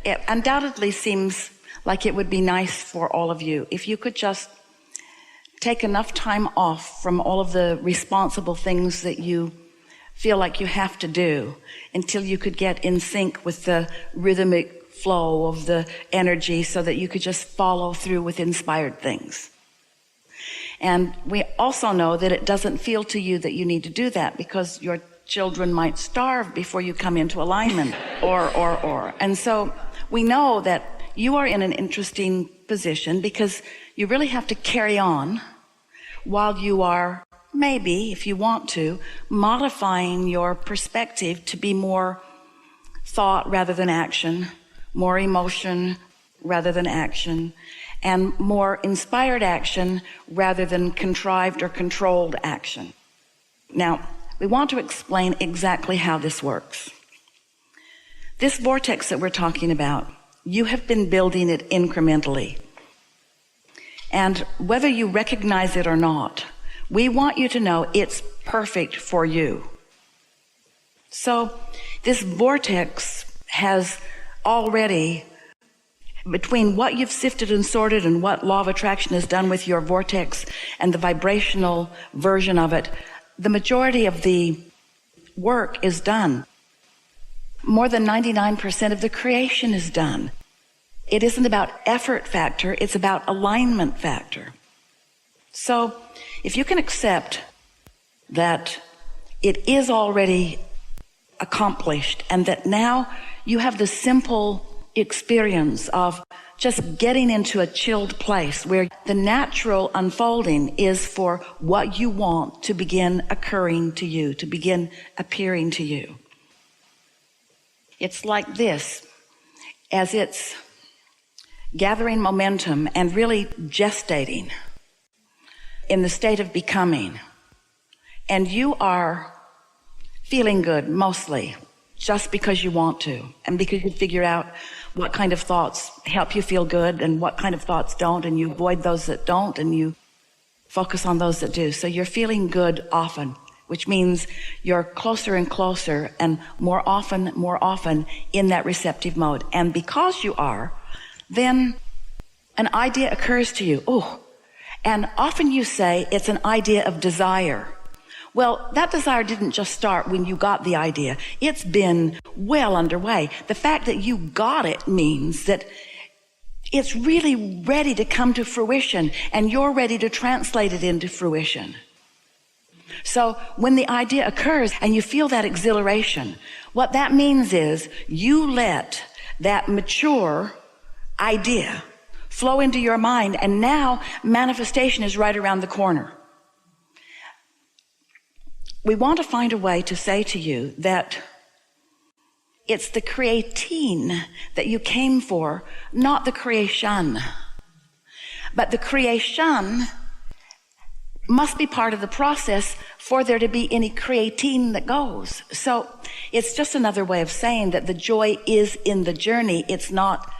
it undoubtedly seems like it would be nice for all of you if you could just take enough time off from all of the responsible things that you feel like you have to do until you could get in sync with the rhythmic flow of the energy so that you could just follow through with inspired things. And we also know that it doesn't feel to you that you need to do that because your children might starve before you come into alignment or. And so we know that you are in an interesting position because you really have to carry on while you are, maybe, if you want to, modifying your perspective to be more thought rather than action, more emotion rather than action, and more inspired action rather than contrived or controlled action. Now, we want to explain exactly how this works. This vortex that we're talking about, you have been building it incrementally. And whether you recognize it or not, we want you to know it's perfect for you. So this vortex has already, between what you've sifted and sorted and what law of attraction has done with your vortex and the vibrational version of it, the majority of the work is done. More than 99% of the creation is done. It isn't about effort factor, it's about alignment factor. So if you can accept that it is already accomplished and that now you have the simple experience of just getting into a chilled place where the natural unfolding is for what you want to begin occurring to you, to begin appearing to you. It's like this, as it's gathering momentum and really gestating in the state of becoming, and you are feeling good mostly just because you want to, and because you figure out what kind of thoughts help you feel good and what kind of thoughts don't, and you avoid those that don't and you focus on those that do. So you're feeling good often, which means you're closer and closer and more often in that receptive mode. And because you are, then an idea occurs to you. Oh, and often you say it's an idea of desire. Well, that desire didn't just start when you got the idea. It's been well underway. The fact that you got it means that it's really ready to come to fruition, and you're ready to translate it into fruition. So when the idea occurs and you feel that exhilaration, what that means is you let that mature idea flow into your mind, and now manifestation is right around the corner. We want to find a way to say to you that it's the creating that you came for, not the creation. But the creation must be part of the process for there to be any creating that goes. So it's just another way of saying that the joy is in the journey. It's not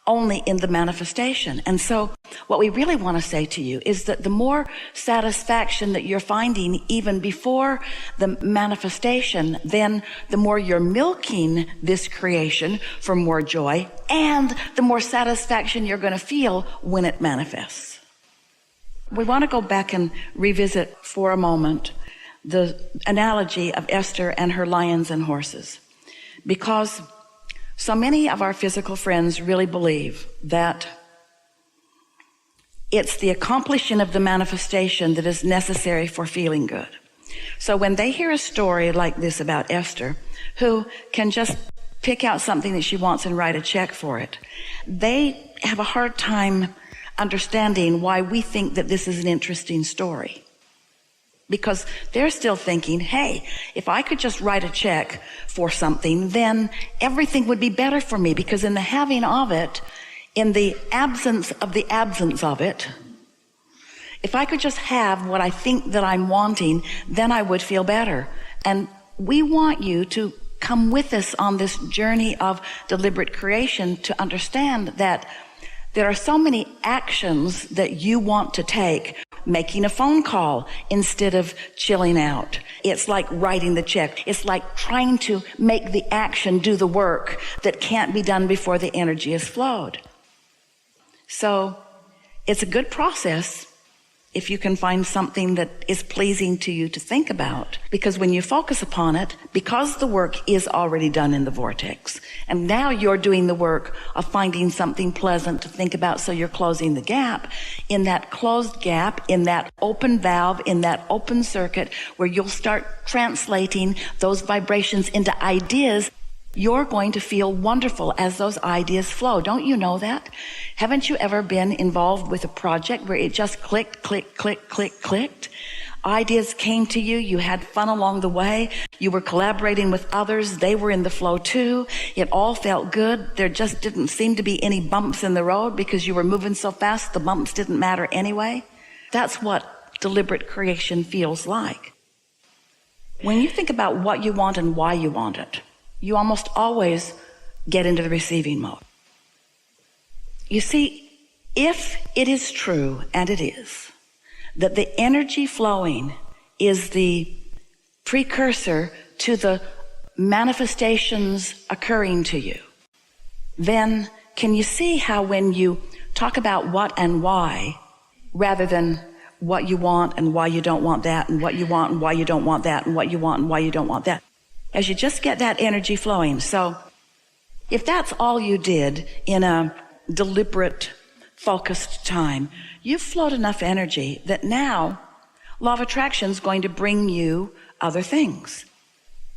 only in the manifestation. And so what we really want to say to you is that the more satisfaction that you're finding even before the manifestation, then the more you're milking this creation for more joy, and the more satisfaction you're going to feel when it manifests. We want to go back and revisit for a moment the analogy of Esther and her lions and horses, because so many of our physical friends really believe that it's the accomplishing of the manifestation that is necessary for feeling good. So when they hear a story like this about Esther, who can just pick out something that she wants and write a check for it, they have a hard time understanding why we think that this is an interesting story. Because they're still thinking, hey, if I could just write a check for something, then everything would be better for me, because in the having of it, in the absence of it, if I could just have what I think that I'm wanting, then I would feel better. And we want you to come with us on this journey of deliberate creation to understand that there are so many actions that you want to take making a phone call instead of chilling out. It's like writing the check. It's like trying to make the action do the work that can't be done before the energy has flowed. So it's a good process if you can find something that is pleasing to you to think about. Because when you focus upon it, because the work is already done in the vortex, and now you're doing the work of finding something pleasant to think about, so you're closing the gap. In that closed gap, in that open valve, in that open circuit, where you'll start translating those vibrations into ideas, you're going to feel wonderful as those ideas flow. Don't you know that? Haven't you ever been involved with a project where it just clicked, clicked? Ideas came to you. You had fun along the way. You were collaborating with others. They were in the flow too. It all felt good. There just didn't seem to be any bumps in the road because you were moving so fast. The bumps didn't matter anyway. That's what deliberate creation feels like. When you think about what you want and why you want it, you almost always get into the receiving mode. You see, if it is true, and it is, that the energy flowing is the precursor to the manifestations occurring to you, then can you see how when you talk about what and why, rather than what you want and why you don't want that, and what you want and why you don't want that, and what you want and why you don't want that, as you just get that energy flowing. So if that's all you did in a deliberate, focused time, you've flowed enough energy that now law of attraction is going to bring you other things.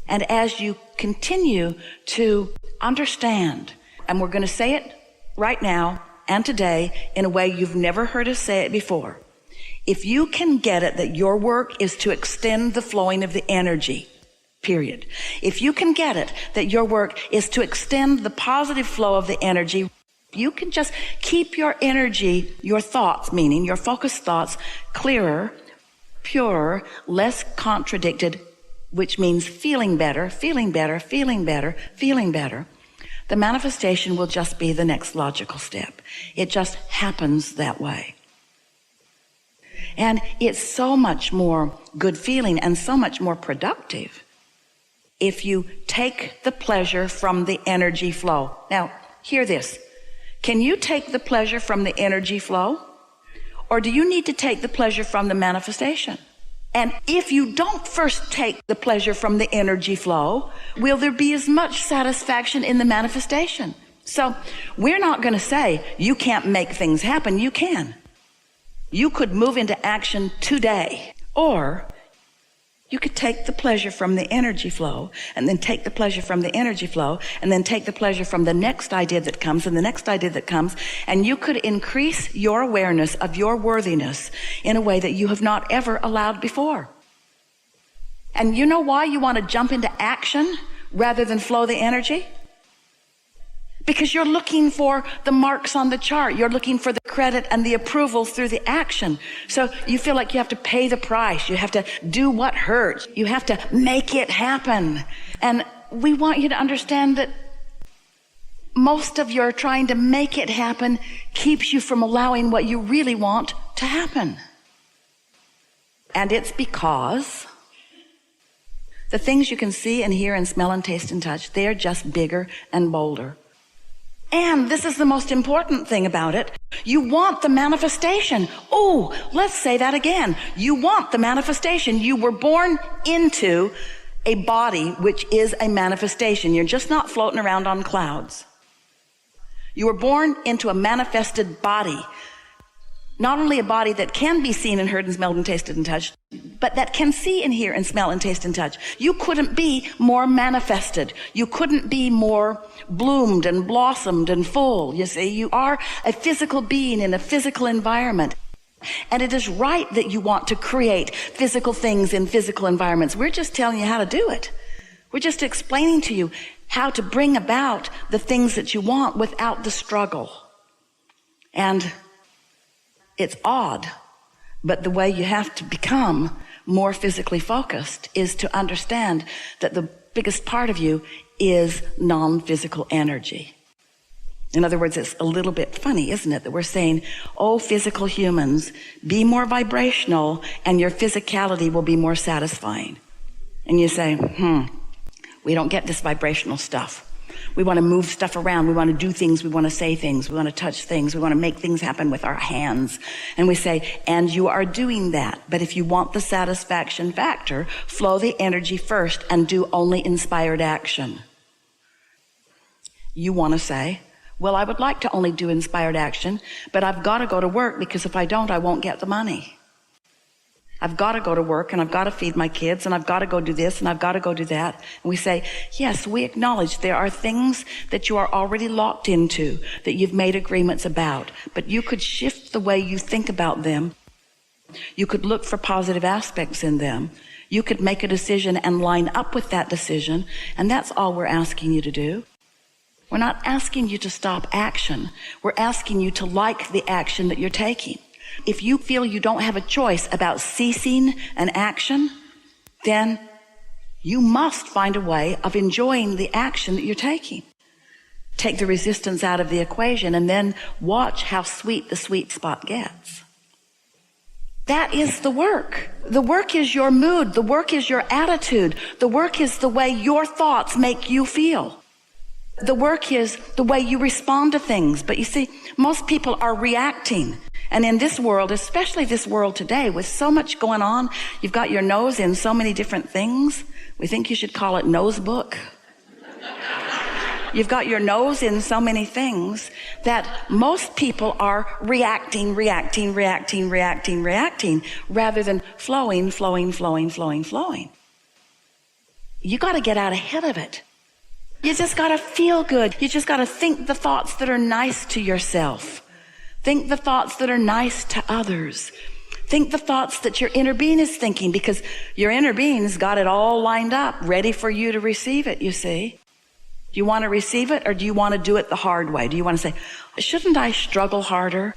And as you continue to understand, and we're going to say it right now and today in a way you've never heard us say it before, if you can get it that your work is to extend the flowing of the energy, period. If you can get it that your work is to extend the positive flow of the energy, you can just keep your energy, your thoughts, meaning your focused thoughts, clearer, purer, less contradicted, which means feeling better, feeling better, feeling better, feeling better. The manifestation will just be the next logical step. It just happens that way. And it's so much more good feeling and so much more productive if you take the pleasure from the energy flow. Now, hear this. Can you take the pleasure from the energy flow? Or do you need to take the pleasure from the manifestation? And if you don't first take the pleasure from the energy flow, will there be as much satisfaction in the manifestation? So we're not going to say you can't make things happen. You can. You could move into action today, or you could take the pleasure from the energy flow, and then take the pleasure from the energy flow, and then take the pleasure from the next idea that comes and the next idea that comes, and you could increase your awareness of your worthiness in a way that you have not ever allowed before. And you know why you want to jump into action rather than flow the energy? Because you're looking for the marks on the chart. You're looking for the credit and the approval through the action. So you feel like you have to pay the price. You have to do what hurts. You have to make it happen. And we want you to understand that most of your trying to make it happen keeps you from allowing what you really want to happen. And it's because the things you can see and hear and smell and taste and touch, they're just bigger and bolder. And this is the most important thing about it. You want the manifestation. Oh, let's say that again. You want the manifestation. You were born into a body which is a manifestation. You're just not floating around on clouds. You were born into a manifested body. Not only a body that can be seen and heard and smelled and tasted and touched, but that can see and hear and smell and taste and touch. You couldn't be more manifested. You couldn't be more bloomed and blossomed and full. You see, you are a physical being in a physical environment. And it is right that you want to create physical things in physical environments. We're just telling you how to do it. We're just explaining to you how to bring about the things that you want without the struggle. And it's odd, but the way you have to become more physically focused is to understand that the biggest part of you is non-physical energy. In other words, it's a little bit funny, isn't it, that we're saying, oh, physical humans, be more vibrational and your physicality will be more satisfying. And you say, we don't get this vibrational stuff. We want to move stuff around. We want to do things. We want to say things. We want to touch things. We want to make things happen with our hands. And we say, and you are doing that. But if you want the satisfaction factor, flow the energy first and do only inspired action. You want to say, well, I would like to only do inspired action, but I've got to go to work because if I don't, I won't get the money. I've got to go to work and I've got to feed my kids and I've got to go do this and I've got to go do that. And we say, yes, we acknowledge there are things that you are already locked into, that you've made agreements about, but you could shift the way you think about them. You could look for positive aspects in them. You could make a decision and line up with that decision. And that's all we're asking you to do. We're not asking you to stop action. We're asking you to like the action that you're taking. If you feel you don't have a choice about ceasing an action, then you must find a way of enjoying the action that you're taking. Take the resistance out of the equation and then watch how sweet the sweet spot gets. That is the work. The work is your mood. The work is your attitude. The work is the way your thoughts make you feel. The work is the way you respond to things. But you see, most people are reacting. And in this world, especially this world today, with so much going on, you've got your nose in so many different things. We think you should call it nose book. You've got your nose in so many things that most people are reacting, rather than flowing. You got to get out ahead of it. You just got to feel good. You just got to think the thoughts that are nice to yourself. Think the thoughts that are nice to others. Think the thoughts that your inner being is thinking, because your inner being's got it all lined up, ready for you to receive it, you see. Do you want to receive it, or do you want to do it the hard way? Do you want to say, shouldn't I struggle harder?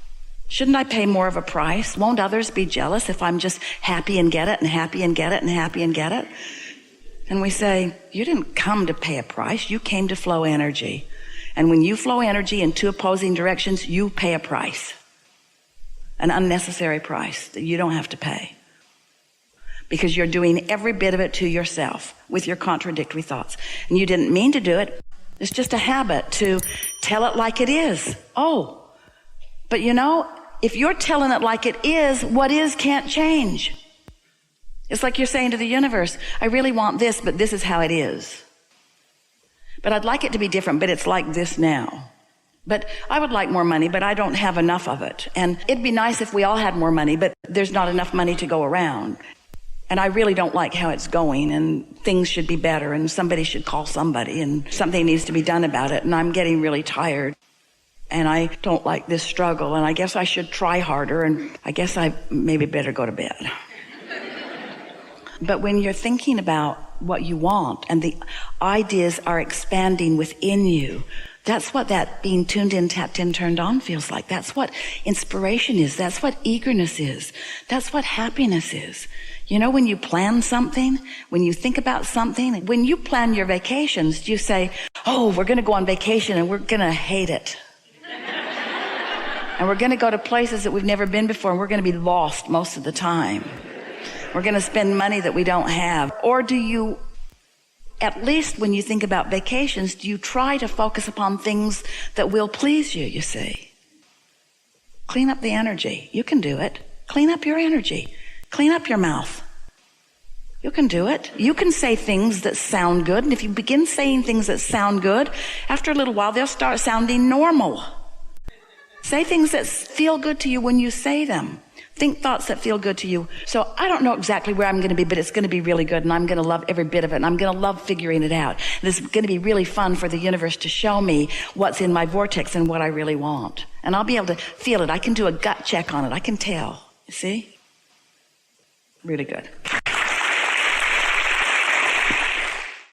Shouldn't I pay more of a price? Won't others be jealous if I'm just happy and get it and happy and get it and happy and get it? And we say, you didn't come to pay a price. You came to flow energy. And when you flow energy in two opposing directions, you pay a price. An unnecessary price that you don't have to pay. Because you're doing every bit of it to yourself with your contradictory thoughts. And you didn't mean to do it. It's just a habit to tell it like it is. Oh, but you know, if you're telling it like it is, what is can't change. It's like you're saying to the universe, I really want this, but this is how it is. But I'd like it to be different, but it's like this now. But I would like more money, but I don't have enough of it. And it'd be nice if we all had more money, but there's not enough money to go around. And I really don't like how it's going, and things should be better, and somebody should call somebody, and something needs to be done about it. And I'm getting really tired, and I don't like this struggle, and I guess I should try harder, and I guess I maybe better go to bed. But when you're thinking about what you want and the ideas are expanding within you, that's what that being tuned in, tapped in, turned on feels like. That's what inspiration is. That's what eagerness is. That's what happiness is. You know, when you plan something, when you think about something, when you plan your vacations, you say, oh, we're going to go on vacation and we're going to hate it. And we're going to go to places that we've never been before, and we're going to be lost most of the time. We're going to spend money that we don't have. Or do you, at least when you think about vacations, do you try to focus upon things that will please you, you see? Clean up the energy. You can do it. Clean up your energy. Clean up your mouth. You can do it. You can say things that sound good. And if you begin saying things that sound good, after a little while, they'll start sounding normal. Say things that feel good to you when you say them. Think thoughts that feel good to you. So I don't know exactly where I'm going to be, but it's going to be really good, and I'm going to love every bit of it, and I'm going to love figuring it out. This is going to be really fun for the universe to show me what's in my vortex and what I really want. And I'll be able to feel it. I can do a gut check on it. I can tell. You see? Really good.